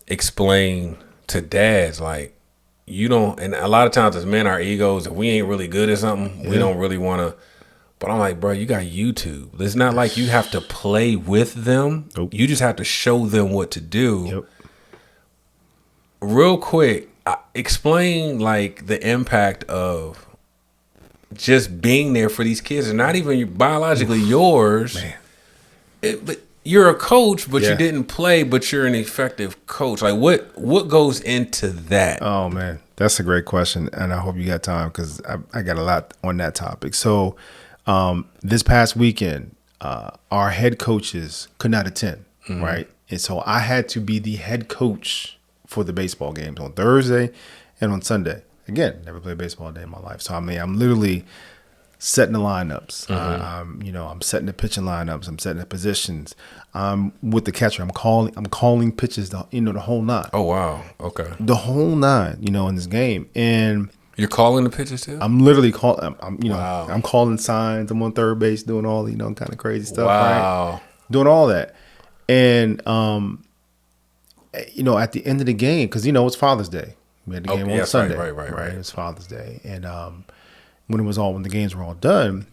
explain to dads. Like, you don't, and a lot of times as men, our egos, if we ain't really good at something, we don't really want to. But I'm like, bro, you got YouTube. It's not like you have to play with them. Nope. You just have to show them what to do. Yep. Real quick, explain like the impact of just being there for these kids, and not even biologically yours. Man. But you're a coach, but Yeah. you didn't play, but you're an effective coach. Like what goes into that? Oh man, that's a great question, and I hope you got time because I got a lot on that topic. So this past weekend, our head coaches could not attend, right? And so I had to be the head coach for the baseball games on Thursday and on Sunday. Again, never played baseball a day in my life, so I mean, I'm literally setting the lineups. I'm setting the pitching lineups. I'm setting the positions. With the catcher, I'm calling pitches. The whole nine. Oh wow, okay. The whole nine. In this game, and You're calling the pitches too? I'm literally calling. Wow. I'm calling signs. I'm on third base, doing all kind of crazy stuff. Wow. Right? Doing all that, and at the end of the game, because it's Father's Day. We had the game on Sunday. Right. It was Father's Day, and when the games were all done,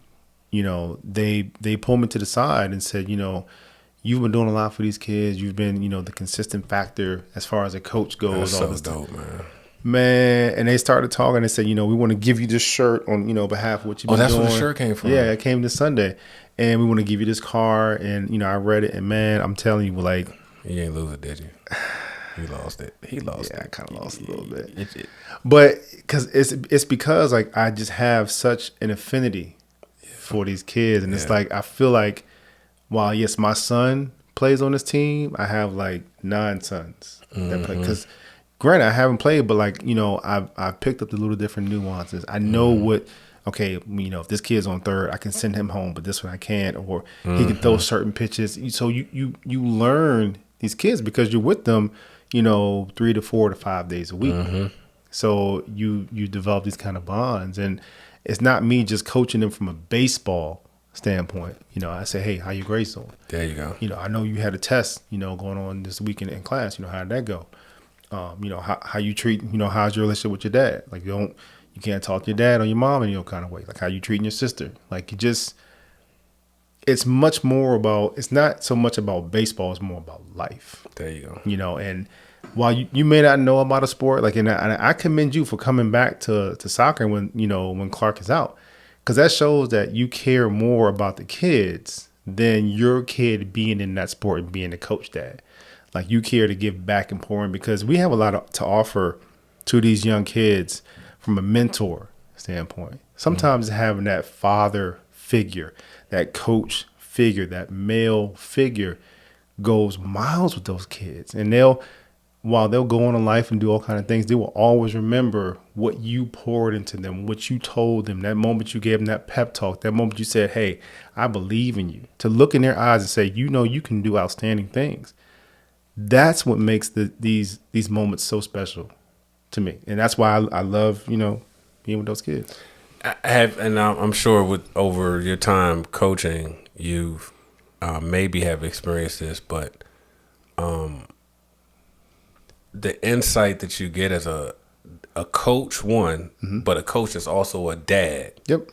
they pulled me to the side and said, you've been doing a lot for these kids. You've been, the consistent factor as far as a coach goes. That's all so this dope, man. Man, and they started talking and said, we want to give you this shirt on, behalf of what you've been doing. Oh, that's where the shirt came from. Yeah, it came this Sunday. And we want to give you this car. And, I read it. And, man, I'm telling you, like. You ain't lose it, did you? You lost it. He lost it. Yeah, I kind of lost a little bit. It. But it's because, like, I just have such an affinity for these kids. And it's like, I feel like, while, yes, my son plays on this team, I have, like, 9 sons that play. Because, granted, I haven't played, but, like, I've picked up the little different nuances. I know what, okay, if this kid's on third, I can send him home, but this one I can't. Or he can throw certain pitches. So you learn these kids because you're with them, 3 to 4 to 5 days a week. So you develop these kind of bonds, and it's not me just coaching them from a baseball standpoint. I say, hey, how your grades doing? There you go. I know you had a test, going on this weekend in class. How did that go? How you treat, how's your relationship with your dad? Like you can't talk to your dad or your mom in kind of way. Like how you treating your sister. Like it's much more about, it's not so much about baseball, it's more about life. There you go. And while you may not know about a sport, like, and I commend you for coming back to soccer when Clark is out, because that shows that you care more about the kids than your kid being in that sport and being a coach dad. Like you care to give back and pour in, because we have a lot to offer to these young kids from a mentor standpoint. Sometimes having that father figure, that coach figure, that male figure goes miles with those kids. And while they'll go on in life and do all kind of things, they will always remember what you poured into them, what you told them, that moment you gave them that pep talk, that moment you said, hey, I believe in you. To look in their eyes and say, you can do outstanding things. That's what makes these moments so special to me. And that's why I love, being with those kids. I have, and I'm sure over your time coaching, you've maybe have experienced this, but the insight that you get as a coach, but a coach is also a dad. Yep.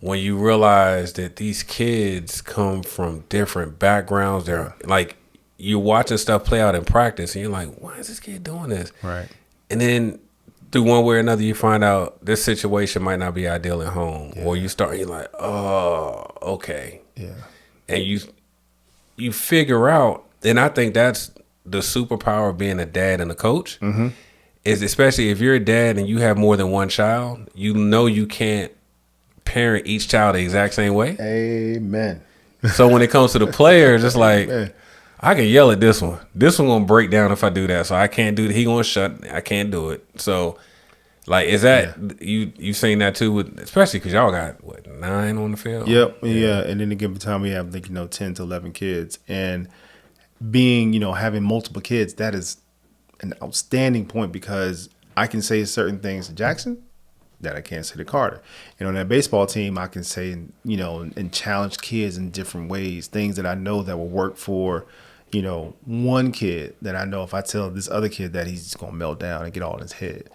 When you realize that these kids come from different backgrounds, they're like, you're watching stuff play out in practice, and you're like, why is this kid doing this? Right. And then through one way or another, you find out this situation might not be ideal at home, or you're like, oh, okay. Yeah. and you figure out, and I think that's the superpower of being a dad and a coach, is especially if you're a dad and you have more than one child, you know you can't parent each child the exact same way. Amen. So when it comes to the players, it's like, Amen. I can yell at this one. This one gonna break down if I do that. So I can't do it. He gonna shut. I can't do it. So, like, is that you saying that too? With, especially because y'all got what, 9 on the field. Yep. Yeah. And then a given time we have like 10 to 11 kids, and being having multiple kids, that is an outstanding point because I can say certain things to Jackson that I can't say to Carter. And on that baseball team, I can say, and challenge kids in different ways, things that I know that will work for, one kid that I know if I tell this other kid that he's just going to melt down and get all in his head.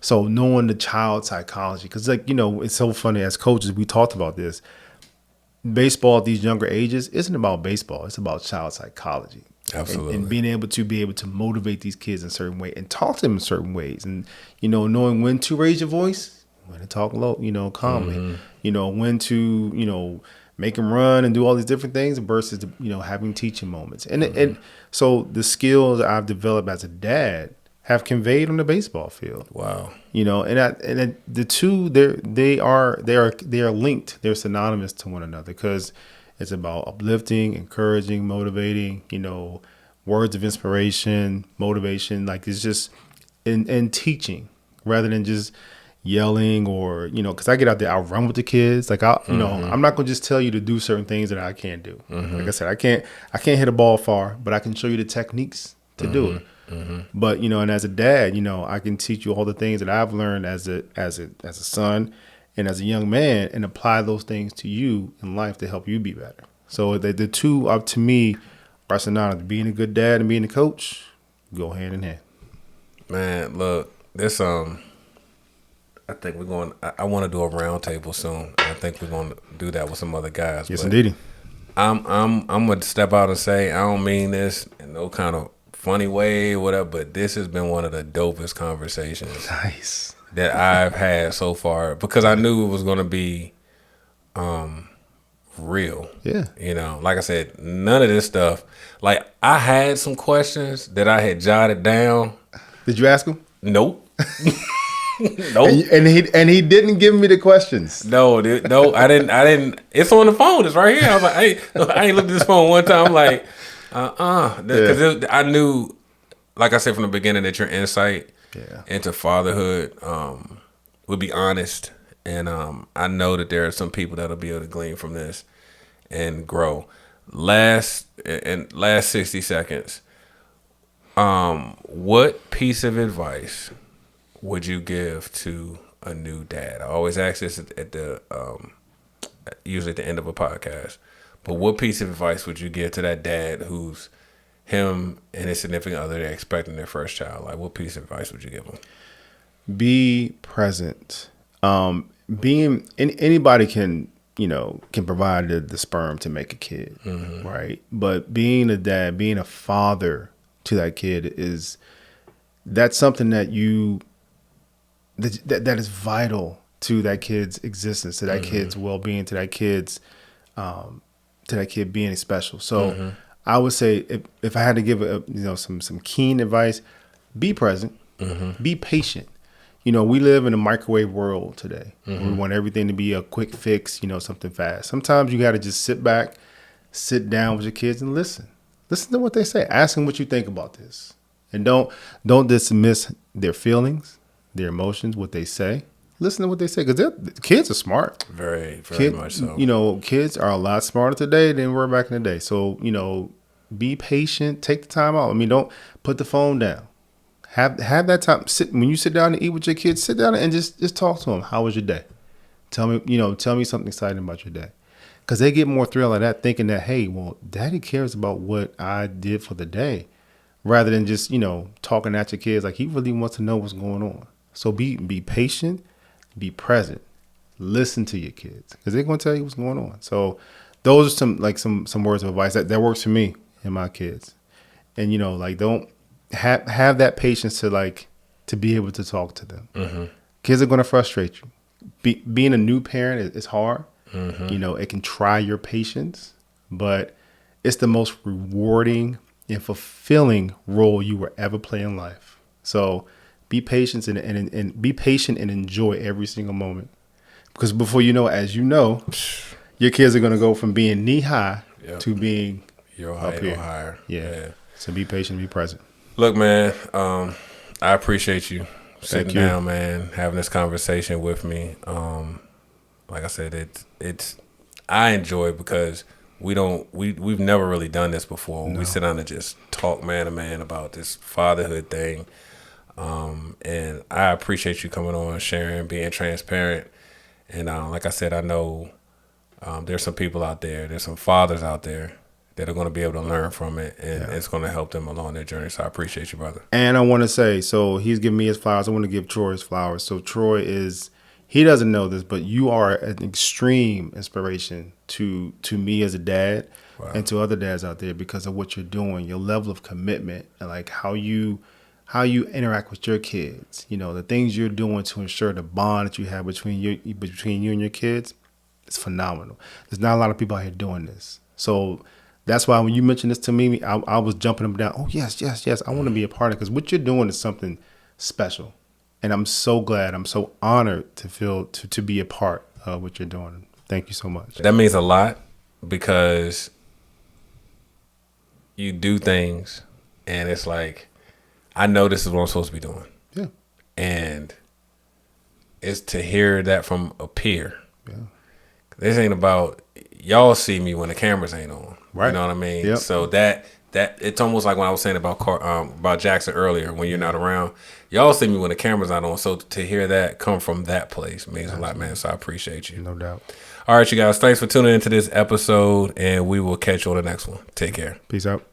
So knowing the child psychology, because it's so funny as coaches, we talked about this. Baseball at these younger ages isn't about baseball. It's about child psychology. Absolutely. And being able to motivate these kids in a certain way and talk to them in certain ways. And, knowing when to raise your voice, when to talk low, calmly, when to, make them run and do all these different things versus, having teaching moments. And so the skills I've developed as a dad have conveyed on the baseball field. Wow. And the two, they are linked. They're synonymous to one another because it's about uplifting, encouraging, motivating, words of inspiration, motivation. Like it's just and teaching rather than just yelling or, because I get out there, I'll run with the kids. Like I'm not gonna just tell you to do certain things that I can't do. Like I said, I can't hit a ball far, but I can show you the techniques to do it. But and as a dad, I can teach you all the things that I've learned as a son and as a young man, and apply those things to you in life to help you be better. So the two up to me are synonymous. Being a good dad and being a coach go hand in hand. Man, look, this I think we're going. I want to do a round table soon. I think we're going to do that with some other guys. Yes, indeed. I'm gonna step out and say I don't mean this in no kind of funny way, or whatever. But this has been one of the dopest conversations that I've had so far because I knew it was going to be real. Yeah. Like I said, none of this stuff. Like I had some questions that I had jotted down. Did you ask him? Nope. Nope. And he didn't give me the questions. No, I didn't. It's on the phone. It's right here. I was like, I ain't looked at this phone one time. I'm like, because I knew, like I said from the beginning, that your insight into fatherhood would be honest, and I know that there are some people that'll be able to glean from this and grow. Last 60 seconds. What piece of advice would you give to a new dad? I always ask this at the usually at the end of a podcast. But what piece of advice would you give to that dad who's him and his significant other, they're expecting their first child? Like, what piece of advice would you give them? Be present. Anybody can provide the sperm to make a kid, right? But being a dad, being a father to that kid that's something that that is vital to that kid's existence, to that kid's well-being, to that kid's to that kid being special. So I would say if I had to give some keen advice, be present, be patient. We live in a microwave world today. We want everything to be a quick fix, something fast. Sometimes you got to just sit back, sit down with your kids and listen. Listen to what they say. Ask them what you think about this. And don't dismiss their feelings, their emotions, what they say. Listen to what they say because kids are smart. Very, very much so. Kids are a lot smarter today than we were back in the day. So, be patient. Take the time out. Don't put the phone down. Have that time. When you sit down and eat with your kids, sit down and just talk to them. How was your day? Tell me something exciting about your day. Because they get more thrill out of that thinking that, hey, well, daddy cares about what I did for the day rather than just, talking at your kids like he really wants to know what's going on. So be patient, be present, listen to your kids because they're going to tell you what's going on. So those are some words of advice that works for me and my kids. And, don't have that patience to be able to talk to them. Kids are going to frustrate you. Being a new parent is hard. It can try your patience, but it's the most rewarding and fulfilling role you will ever play in life. So be patient and be patient and enjoy every single moment. Because before you know, as you know, your kids are going to go from being knee high to being your up height here. or higher. Yeah. So be patient, be present. Look, man, I appreciate you sitting down, man, having this conversation with me. Like I said, I enjoy it because we've never really done this before. No. We sit down and just talk man to man about this fatherhood thing. And I appreciate you coming on, sharing, being transparent. And like I said, I know there's some people out there, there's some fathers out there that are going to be able to learn from it, and it's going to help them along their journey. So I appreciate you, brother. And I want to say, so he's giving me his flowers. I want to give Troy his flowers. So Troy he doesn't know this, but you are an extreme inspiration to me as a dad and to other dads out there because of what you're doing, your level of commitment, and like how you interact with your kids. You know, the things you're doing to ensure the bond that you have between you and your kids. It's phenomenal. There's not a lot of people out here doing this. So that's why when you mentioned this to me, I was jumping up and down. Oh, yes. I want to be a part of it because what you're doing is something special. And I'm so glad. I'm so honored to be a part of what you're doing. Thank you so much. That means a lot because you do things and it's like, I know this is what I'm supposed to be doing. Yeah. And it's to hear that from a peer. Yeah. This ain't about y'all see me when the cameras ain't on. Right. You know what I mean? Yep. So that it's almost like when I was saying about Jackson earlier, when you're not around, y'all see me when the camera's not on. So to hear that come from that place means a lot, man. So I appreciate you. No doubt. All right, you guys. Thanks for tuning into this episode, and we will catch you on the next one. Take care. Peace out.